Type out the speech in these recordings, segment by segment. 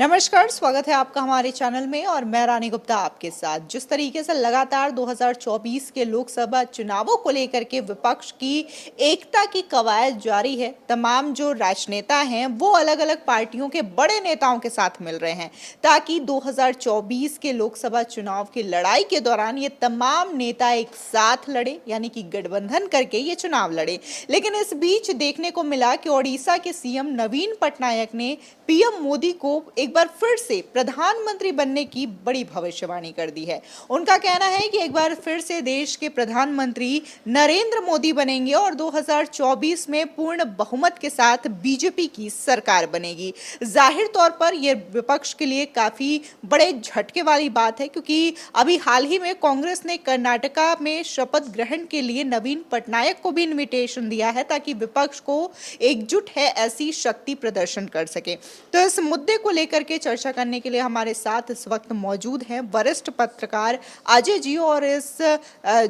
नमस्कार, स्वागत है आपका हमारे चैनल में और मैं रानी गुप्ता आपके साथ। जिस तरीके से लगातार 2024 के लोकसभा चुनावों को लेकर के विपक्ष की एकता की कवायद जारी है। तमाम जो राजनेता हैं वो अलग अलग पार्टियों के बड़े नेताओं के साथ मिल रहे हैं ताकि 2024 के लोकसभा चुनाव की लड़ाई के दौरान ये तमाम नेता एक साथ लड़े, यानी कि गठबंधन करके ये चुनाव लड़े। लेकिन इस बीच देखने को मिला कि ओडिशा के सीएम नवीन पटनायक ने पीएम मोदी को एक बार फिर से प्रधानमंत्री बनने की बड़ी भविष्यवाणी कर दी है। उनका कहना है कि एक बार फिर से देश के प्रधानमंत्री नरेंद्र मोदी बनेंगे और 2024 में पूर्ण बहुमत के साथ बीजेपी की सरकार बनेगी। जाहिर तौर पर यह विपक्ष के लिए काफी बड़े झटके वाली बात है, क्योंकि अभी हाल ही में कांग्रेस ने कर्नाटका में शपथ ग्रहण के लिए नवीन पटनायक को भी इनविटेशन दिया है ताकि विपक्ष को एकजुट है ऐसी शक्ति प्रदर्शन कर सके। तो इस मुद्दे को लेकर के चर्चा करने के लिए हमारे साथ इस वक्त मौजूद हैं वरिष्ठ पत्रकार अजय जी। और इस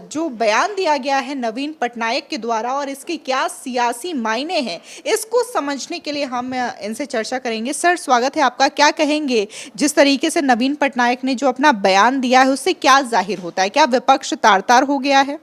जो बयान दिया गया है नवीन पटनायक के द्वारा और इसके क्या सियासी मायने हैं, इसको समझने के लिए हम इनसे चर्चा करेंगे। सर, स्वागत है आपका। क्या कहेंगे, जिस तरीके से नवीन पटनायक ने जो अपना बयान दिया है उससे क्या जाहिर होता है? क्या विपक्ष तार-तार हो गया है?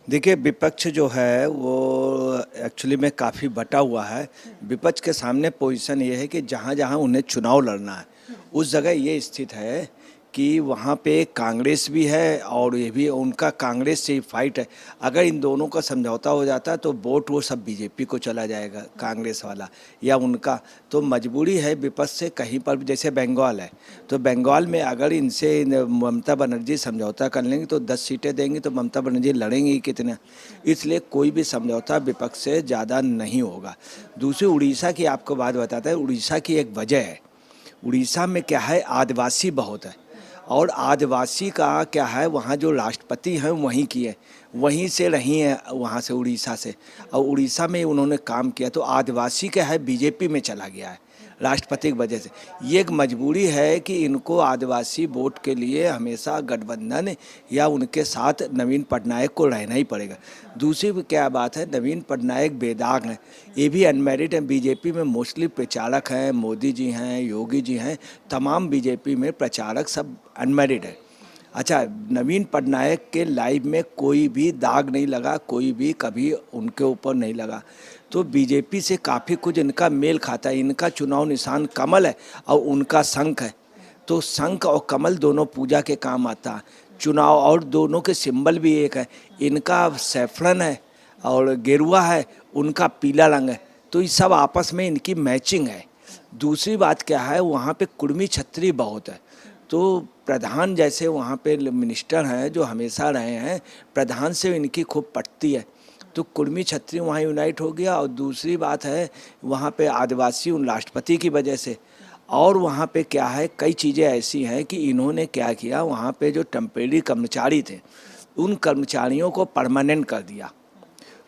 देखिए, विपक्ष जो है वो एक्चुअली में काफ़ी बटा हुआ है। विपक्ष के सामने पोजीशन ये है कि जहाँ जहाँ उन्हें चुनाव लड़ना है उस जगह ये स्थित है कि वहाँ पे कांग्रेस भी है और ये भी उनका कांग्रेस से ही फाइट है। अगर इन दोनों का समझौता हो जाता तो वोट वो सब बीजेपी को चला जाएगा, कांग्रेस वाला या उनका। तो मजबूरी है विपक्ष से कहीं पर भी, जैसे बंगाल है तो बंगाल में अगर इनसे ममता बनर्जी समझौता कर लेंगे तो 10 सीटें देंगी, तो ममता बनर्जी लड़ेंगी कितने। इसलिए कोई भी समझौता विपक्ष से ज़्यादा नहीं होगा। दूसरी उड़ीसा की आपको बात बताता है। उड़ीसा की एक वजह है, उड़ीसा में क्या है, आदिवासी बहुत है और आदिवासी का क्या है, वहाँ जो राष्ट्रपति हैं वहीं की है, वहीं से रही हैं, वहाँ से उड़ीसा से, और उड़ीसा में उन्होंने काम किया तो आदिवासी क्या है बीजेपी में चला गया है राष्ट्रपति की वजह से। ये एक मजबूरी है कि इनको आदिवासी वोट के लिए हमेशा गठबंधन या उनके साथ नवीन पटनायक को रहना ही पड़ेगा। दूसरी क्या बात है, नवीन पटनायक बेदाग हैं, ये भी अनमेरिड हैं। बीजेपी में मोस्टली प्रचारक हैं, मोदी जी हैं, योगी जी हैं, तमाम बीजेपी में प्रचारक सब अनमेरिड है। अच्छा, नवीन पटनायक के लाइफ में कोई भी दाग नहीं लगा, कोई भी कभी उनके ऊपर नहीं लगा, तो बीजेपी से काफ़ी कुछ इनका मेल खाता है। इनका चुनाव निशान कमल है और उनका शंख है, तो शंख और कमल दोनों पूजा के काम आता है चुनाव, और दोनों के सिंबल भी एक है। इनका सैफरन है और गेरुआ है, उनका पीला रंग है, तो ये सब आपस में इनकी मैचिंग है। दूसरी बात क्या है, वहाँ पे कुर्मी छत्री बहुत है, तो प्रधान जैसे वहाँ पे मिनिस्टर हैं जो हमेशा रहे हैं, प्रधान से इनकी खूब पटती है, तो कुर्मी छत्री वहाँ यूनाइट हो गया। और दूसरी बात है, वहाँ पे आदिवासी उन राष्ट्रपति की वजह से, और वहाँ पे क्या है, कई चीज़ें ऐसी हैं कि इन्होंने क्या किया, वहाँ पे जो टेम्परेरी कर्मचारी थे उन कर्मचारियों को परमानेंट कर दिया।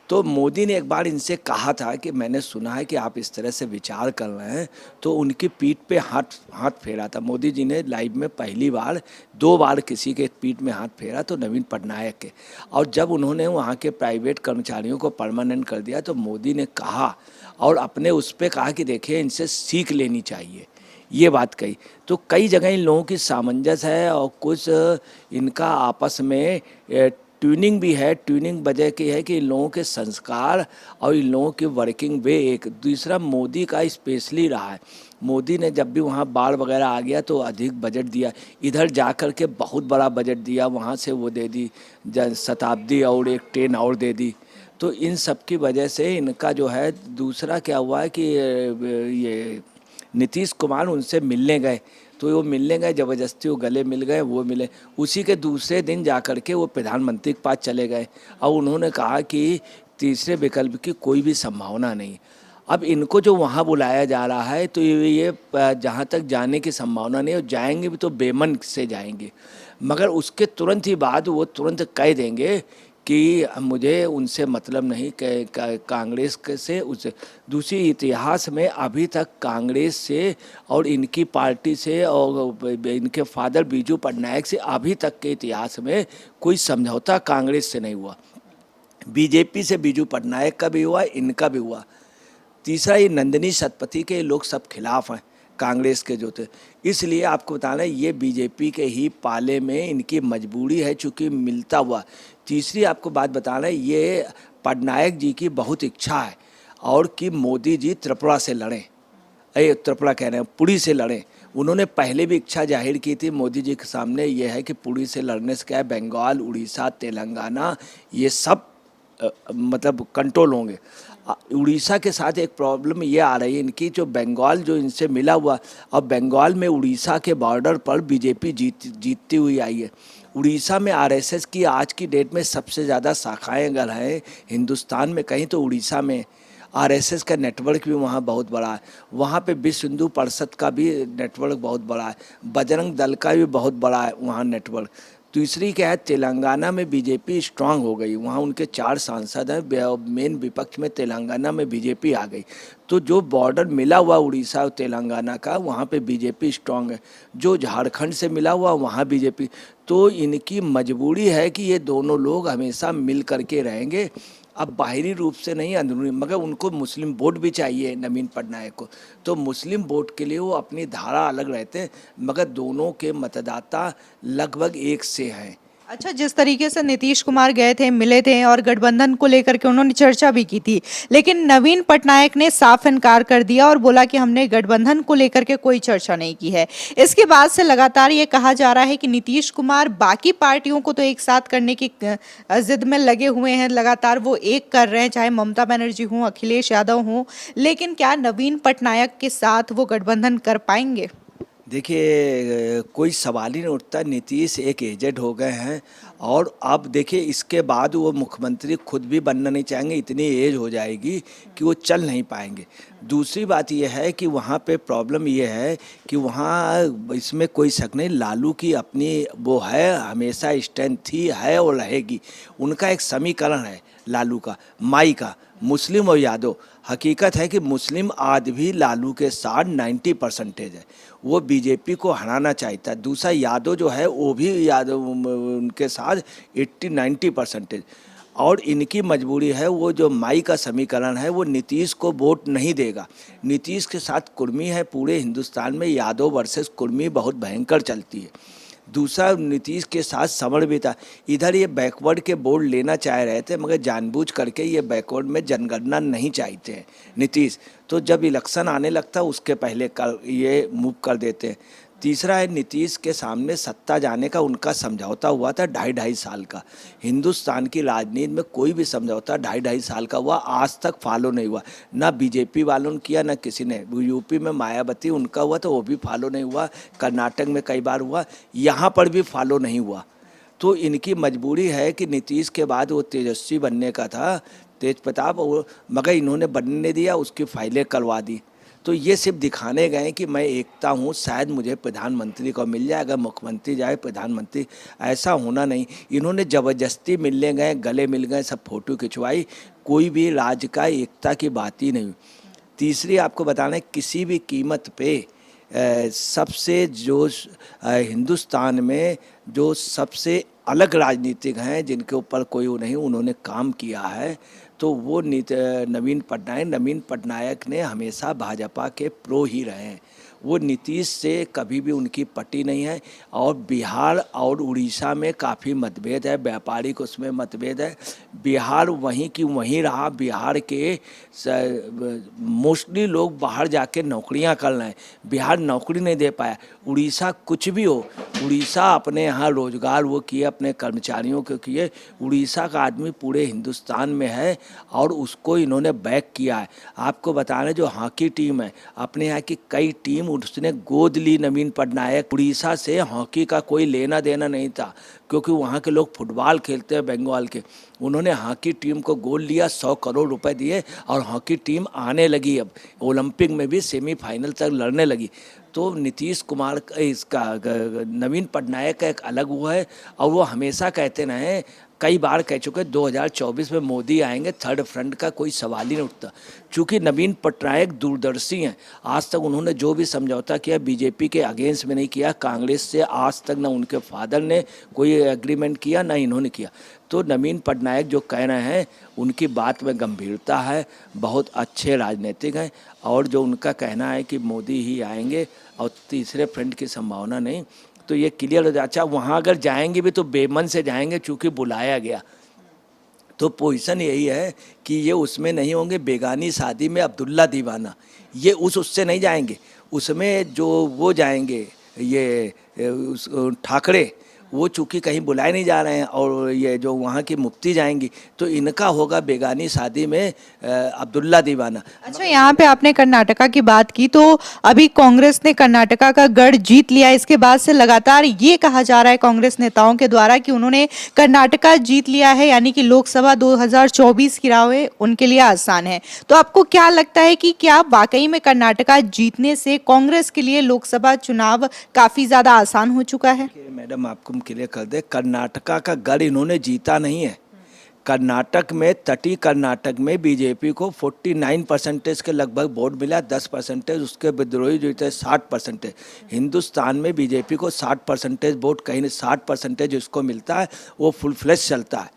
तो मोदी ने एक बार इनसे कहा था कि मैंने सुना है कि आप इस तरह से विचार कर रहे हैं, तो उनकी पीठ पे हाथ फेरा था। मोदी जी ने लाइव में पहली बार 2 बार किसी के पीठ में हाथ फेरा, तो नवीन पटनायक के। और जब उन्होंने वहाँ के प्राइवेट कर्मचारियों को परमानेंट कर दिया तो मोदी ने कहा और अपने उस पर कहा कि देखिए इनसे सीख लेनी चाहिए, ये बात कही। तो कई जगह इन लोगों की सामंजस्य है और कुछ इनका आपस में ट्यूनिंग भी है। ट्यूनिंग वजह की है कि इन लोगों के संस्कार और इन लोगों की वर्किंग वे एक। दूसरा, मोदी का स्पेशली रहा है, मोदी ने जब भी वहाँ बाढ़ वगैरह आ गया तो अधिक बजट दिया, इधर जा कर के बहुत बड़ा बजट दिया, वहाँ से वो दे दी शताब्दी और एक ट्रेन और दे दी। तो इन सब की वजह से इनका जो है, दूसरा क्या हुआ है कि ये नीतीश कुमार उनसे मिलने गए, तो वो मिलने गए ज़बरदस्ती, वो गले मिल गए, वो मिले। उसी के दूसरे दिन जा कर के वो प्रधानमंत्री के पास चले गए और उन्होंने कहा कि तीसरे विकल्प की कोई भी संभावना नहीं। अब इनको जो वहाँ बुलाया जा रहा है तो ये जहाँ तक जाने की संभावना नहीं, और जाएंगे भी तो बेमन से जाएंगे, मगर उसके तुरंत ही बाद वो तुरंत कह देंगे कि मुझे उनसे मतलब नहीं, कांग्रेस से उसे। दूसरी, इतिहास में अभी तक कांग्रेस से और इनकी पार्टी से और इनके फादर बीजू पटनायक से अभी तक के इतिहास में कोई समझौता कांग्रेस से नहीं हुआ। बीजेपी से बीजू पटनायक का भी हुआ, इनका भी हुआ। तीसरा, ये नंदिनी शतपथी के लोग सब खिलाफ हैं, कांग्रेस के जो थे। इसलिए आपको बताना ये बीजेपी के ही पाले में इनकी मजबूरी है, चूँकि मिलता हुआ। तीसरी आपको बात बताना है, ये पटनायक जी की बहुत इच्छा है और कि मोदी जी त्रिपुरा से लड़ें, त्रिपुरा कह रहे हैं, पुरी से लड़ें। उन्होंने पहले भी इच्छा जाहिर की थी मोदी जी के सामने, यह है कि पुरी से लड़ने से क्या है, बंगाल, उड़ीसा, तेलंगाना ये सब मतलब कंट्रोल होंगे। उड़ीसा के साथ एक प्रॉब्लम ये आ रही है इनकी, जो बंगाल जो इनसे मिला हुआ, और बंगाल में उड़ीसा के बॉर्डर पर बीजेपी जीतती हुई आई है। उड़ीसा में आरएसएस की आज की डेट में सबसे ज़्यादा शाखाएं अगर हैं हिंदुस्तान में कहीं तो उड़ीसा में। आरएसएस का नेटवर्क भी वहाँ बहुत बड़ा है, वहाँ पे विश्व हिंदू परिषद का भी नेटवर्क बहुत बड़ा है, बजरंग दल का भी बहुत बड़ा है वहाँ नेटवर्क। तीसरी क्या है, तेलंगाना में बीजेपी स्ट्रांग हो गई, वहाँ उनके 4 सांसद हैं, मेन विपक्ष में तेलंगाना में बीजेपी आ गई। तो जो बॉर्डर मिला हुआ उड़ीसा और तेलंगाना का, वहाँ पे बीजेपी स्ट्रांग है। जो झारखंड से मिला हुआ वहाँ बीजेपी। तो इनकी मजबूरी है कि ये दोनों लोग हमेशा मिल करके रहेंगे, अब बाहरी रूप से नहीं, अंदरूनी। मगर उनको मुस्लिम वोट भी चाहिए नवीन पटनायक को, तो मुस्लिम वोट के लिए वो अपनी धारा अलग रहते हैं, मगर दोनों के मतदाता लगभग एक से हैं। अच्छा, जिस तरीके से नीतीश कुमार गए थे, मिले थे और गठबंधन को लेकर के उन्होंने चर्चा भी की थी, लेकिन नवीन पटनायक ने साफ इनकार कर दिया और बोला कि हमने गठबंधन को लेकर के कोई चर्चा नहीं की है। इसके बाद से लगातार ये कहा जा रहा है कि नीतीश कुमार बाकी पार्टियों को तो एक साथ करने की जिद में लगे हुए हैं, लगातार वो एक कर रहे हैं, चाहे ममता बनर्जी हों, अखिलेश यादव हों, लेकिन क्या नवीन पटनायक के साथ वो गठबंधन कर पाएंगे? देखिए, कोई सवाल ही नहीं उठता। नीतीश एक एजेड हो गए हैं और अब देखिए इसके बाद वो मुख्यमंत्री खुद भी बनना नहीं चाहेंगे, इतनी एज हो जाएगी कि वो चल नहीं पाएंगे। दूसरी बात ये है कि वहाँ पे प्रॉब्लम ये है कि वहाँ, इसमें कोई शक नहीं, लालू की अपनी वो है, हमेशा स्ट्रेंथ थी, है और रहेगी। उनका एक समीकरण है लालू का, माई का, मुस्लिम और यादव। हकीकत है कि मुस्लिम आज भी लालू के साथ 90% है, वो बीजेपी को हराना चाहता है। दूसरा यादव जो है वो भी यादव उनके साथ 80-90%। और इनकी मजबूरी है, वो जो माई का समीकरण है वो नीतीश को वोट नहीं देगा। नीतीश के साथ कुर्मी है, पूरे हिंदुस्तान में यादव वर्सेस कुर्मी बहुत भयंकर चलती है। दूसरा, नीतीश के साथ समर भी था। इधर ये बैकवर्ड के बोर्ड लेना चाह रहे थे, मगर जानबूझ करके ये बैकवर्ड में जनगणना नहीं चाहते हैं नीतीश, तो जब इलेक्शन आने लगता उसके पहले ये मूव कर देते हैं। तीसरा है, नीतीश के सामने सत्ता जाने का उनका समझौता हुआ था 2.5 साल का। हिंदुस्तान की राजनीति में कोई भी समझौता 2.5 साल का हुआ, आज तक फॉलो नहीं हुआ। ना बीजेपी वालों ने किया, ना किसी ने। यूपी में मायावती उनका हुआ तो वो भी फॉलो नहीं हुआ, कर्नाटक में कई बार हुआ, यहाँ पर भी फॉलो नहीं हुआ। तो इनकी मजबूरी है कि नीतीश के बाद वो तेजस्वी बनने का था, तेज प्रताप, मगर इन्होंने बनने दिया, उसकी फाइलें करवा दी। तो ये सिर्फ दिखाने गए कि मैं एकता हूँ, शायद मुझे प्रधानमंत्री को मिल जाए, अगर मुख्यमंत्री जाए प्रधानमंत्री, ऐसा होना नहीं। इन्होंने ज़बरदस्ती मिलने गए, गले मिल गए, सब फोटो खिंचवाई, कोई भी राज्य का एकता की बात ही नहीं। तीसरी आपको बताना है, किसी भी कीमत पे सबसे जो हिंदुस्तान में जो सबसे अलग राजनीतिक हैं, जिनके ऊपर कोई वो नहीं, उन्होंने काम किया है, तो वो नवीन पटनायक ने हमेशा भाजपा के प्रो ही रहे हैं। वो नीतीश से कभी भी उनकी पटी नहीं है। और बिहार और उड़ीसा में काफ़ी मतभेद है, व्यापारिक उसमें मतभेद है। बिहार वहीं की वहीं रहा, बिहार के मोस्टली लोग बाहर जाके नौकरियां कर रहे हैं, बिहार नौकरी नहीं दे पाया। उड़ीसा कुछ भी हो, उड़ीसा अपने यहाँ रोजगार वो किए, अपने कर्मचारियों को किए। उड़ीसा का आदमी पूरे हिंदुस्तान में है और उसको इन्होंने बैक किया है। आपको बताना, जो हॉकी टीम है, अपने यहाँ की कई टीम उसने गोद ली नवीन पटनायक। उड़ीसा से हॉकी का कोई लेना देना नहीं था, क्योंकि वहाँ के लोग फुटबॉल खेलते हैं बंगाल के। उन्होंने हॉकी टीम को गोद लिया, 100 करोड़ रुपए दिए और हॉकी टीम आने लगी, अब ओलंपिक में भी सेमीफाइनल तक लड़ने लगी। तो नीतीश कुमार का, इसका नवीन पटनायक का एक अलग वो है। और वो हमेशा कहते रहे कई बार कह चुके 2024 में मोदी आएंगे, थर्ड फ्रंट का कोई सवाल ही नहीं उठता। चूँकि नवीन पटनायक दूरदर्शी हैं, आज तक उन्होंने जो भी समझौता किया बीजेपी के अगेंस्ट में नहीं किया, कांग्रेस से आज तक ना उनके फादर ने कोई एग्रीमेंट किया ना इन्होंने किया। तो नवीन पटनायक जो कह रहे हैं उनकी बात में गंभीरता है, बहुत अच्छे राजनीतिक हैं, और जो उनका कहना है कि मोदी ही आएंगे और तीसरे फ्रंट की संभावना नहीं, तो ये क्लियर हो जाए। अच्छा, वहाँ अगर जाएंगे भी तो बेमन से जाएंगे, चूँकि बुलाया गया। तो पोजीशन यही है कि ये उसमें नहीं होंगे, बेगानी शादी में अब्दुल्ला दीवाना, ये उससे नहीं जाएंगे। उसमें जो वो जाएंगे ये ठाकरे, वो चूँकि कहीं बुलाए नहीं जा रहे हैं, और ये जो वहाँ की मुफ्ती जाएंगी, तो इनका होगा बेगानी शादी में अब्दुल्ला दीवाना। अच्छा, यहाँ पे आपने कर्नाटका की बात की, तो अभी कांग्रेस ने कर्नाटका का गढ़ जीत लिया। इसके बाद से लगातार ये कहा जा रहा है कांग्रेस नेताओं के द्वारा कि उन्होंने कर्नाटका जीत लिया है, यानी कि लोकसभा 2024 की राहें उनके लिए आसान है। तो आपको क्या लगता है कि क्या वाकई में कर्नाटका जीतने से कांग्रेस के लिए लोकसभा चुनाव काफी ज्यादा आसान हो चुका है? मैडम, आपको क्लियर कर दे, कर्नाटका का गढ़ इन्होंने जीता नहीं है। कर्नाटक में, तटीय कर्नाटक में बीजेपी को 49% के लगभग वोट मिला, 10% उसके विद्रोही जो थे 60%। हिंदुस्तान में बीजेपी को 60% वोट, कहीं 60% जिसको मिलता है वो फुल फ्लैश चलता है।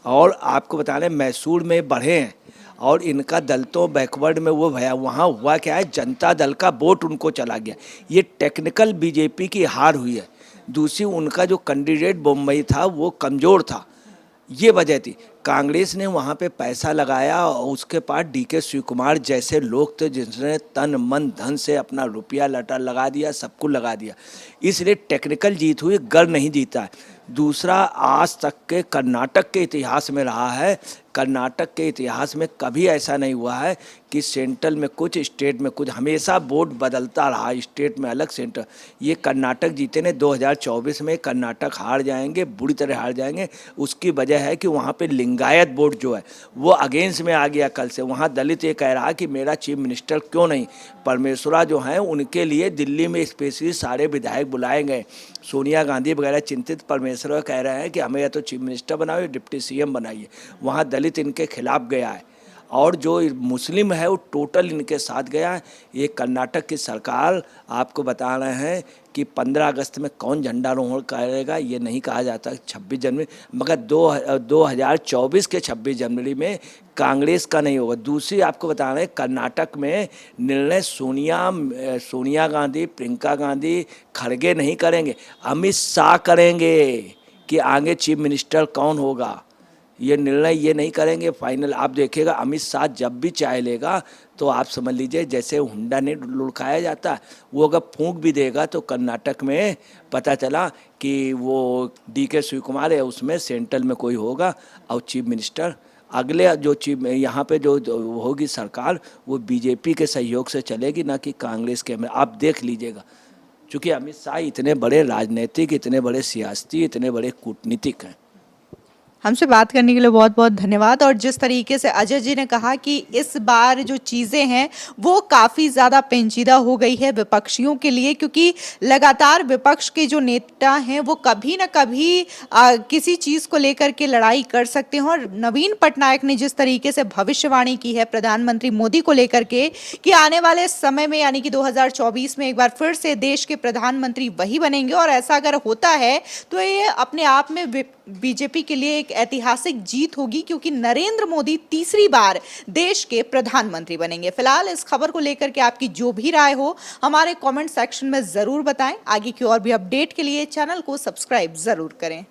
और आपको बता रहे मैसूर में बढ़े हैं, और इनका दलितों बैकवर्ड में वो भया, वहाँ हुआ क्या है, जनता दल का वोट उनको चला गया। ये टेक्निकल बीजेपी की हार हुई है। दूसरी, उनका जो कैंडिडेट बम्बई था वो कमज़ोर था, ये वजह थी। कांग्रेस ने वहाँ पे पैसा लगाया, और उसके पास डीके शिव कुमार जैसे लोग थे जिन्होंने तन मन धन से अपना रुपया लटा लगा दिया, सब कुछ लगा दिया, इसलिए टेक्निकल जीत हुई, गढ़ नहीं जीता है। दूसरा, आज तक के कर्नाटक के इतिहास में रहा है, कर्नाटक के इतिहास में कभी ऐसा नहीं हुआ है कि सेंट्रल में कुछ, स्टेट में कुछ, हमेशा वोट बदलता रहा, स्टेट में अलग, सेंट्रल। ये कर्नाटक जीते ने 2024 में कर्नाटक हार जाएंगे, बुरी तरह हार जाएंगे। उसकी वजह है कि वहाँ पे लिंगायत वोट जो है वो अगेंस्ट में आ गया कल से। वहाँ दलित ये कह रहा कि मेरा चीफ मिनिस्टर क्यों नहीं, परमेश्वरा जो हैं उनके लिए दिल्ली में स्पेशली सारे विधायक बुलाए गए। सोनिया गांधी वगैरह चिंतित, परमेश्वरा कह रहे हैं कि हमें या तो चीफ मिनिस्टर बनाइए, डिप्टी सीएम बनाइए। वहाँ दलित इनके खिलाफ गया है, और जो मुस्लिम है वो टोटल इनके साथ गया है। ये कर्नाटक की सरकार आपको बता रहे हैं कि 15 अगस्त में कौन झंडारोहण करेगा ये नहीं कहा जाता, 26 जनवरी, मगर 2024 के 26 जनवरी में कांग्रेस का नहीं होगा। दूसरी आपको बता रहे हैं, कर्नाटक में निर्णय सोनिया गांधी, प्रियंका गांधी, खड़गे नहीं करेंगे, अमित शाह करेंगे कि आगे चीफ मिनिस्टर कौन होगा। ये निर्णय ये नहीं करेंगे फाइनल। आप देखिएगा अमित शाह जब भी चाय लेगा तो आप समझ लीजिए जैसे हुंडा ने लुढ़काया जाता है, वो अगर फूंक भी देगा तो कर्नाटक में पता चला कि वो डीके शिव कुमार है, उसमें सेंट्रल में कोई होगा, और चीफ मिनिस्टर अगले जो चीफ यहाँ पे जो होगी सरकार वो बीजेपी के सहयोग से चलेगी, ना कि कांग्रेस के में। आप देख लीजिएगा, चूँकि अमित शाह इतने बड़े राजनीतिक, इतने बड़े सियासती, इतने बड़े कूटनीतिक हैं। हमसे बात करने के लिए बहुत बहुत धन्यवाद। और जिस तरीके से अजय जी ने कहा कि इस बार जो चीज़ें हैं वो काफ़ी ज़्यादा पेचीदा हो गई है विपक्षियों के लिए, क्योंकि लगातार विपक्ष के जो नेता हैं वो कभी ना कभी किसी चीज़ को लेकर के लड़ाई कर सकते हैं। और नवीन पटनायक ने जिस तरीके से भविष्यवाणी की है प्रधानमंत्री मोदी को लेकर के कि आने वाले समय में यानी कि 2024 में एक बार फिर से देश के प्रधानमंत्री वही बनेंगे, और ऐसा अगर होता है तो ये अपने आप में बीजेपी के लिए एक ऐतिहासिक जीत होगी, क्योंकि नरेंद्र मोदी तीसरी बार देश के प्रधानमंत्री बनेंगे। फिलहाल इस खबर को लेकर के आपकी जो भी राय हो हमारे कमेंट सेक्शन में जरूर बताएं। आगे की और भी अपडेट के लिए चैनल को सब्सक्राइब जरूर करें।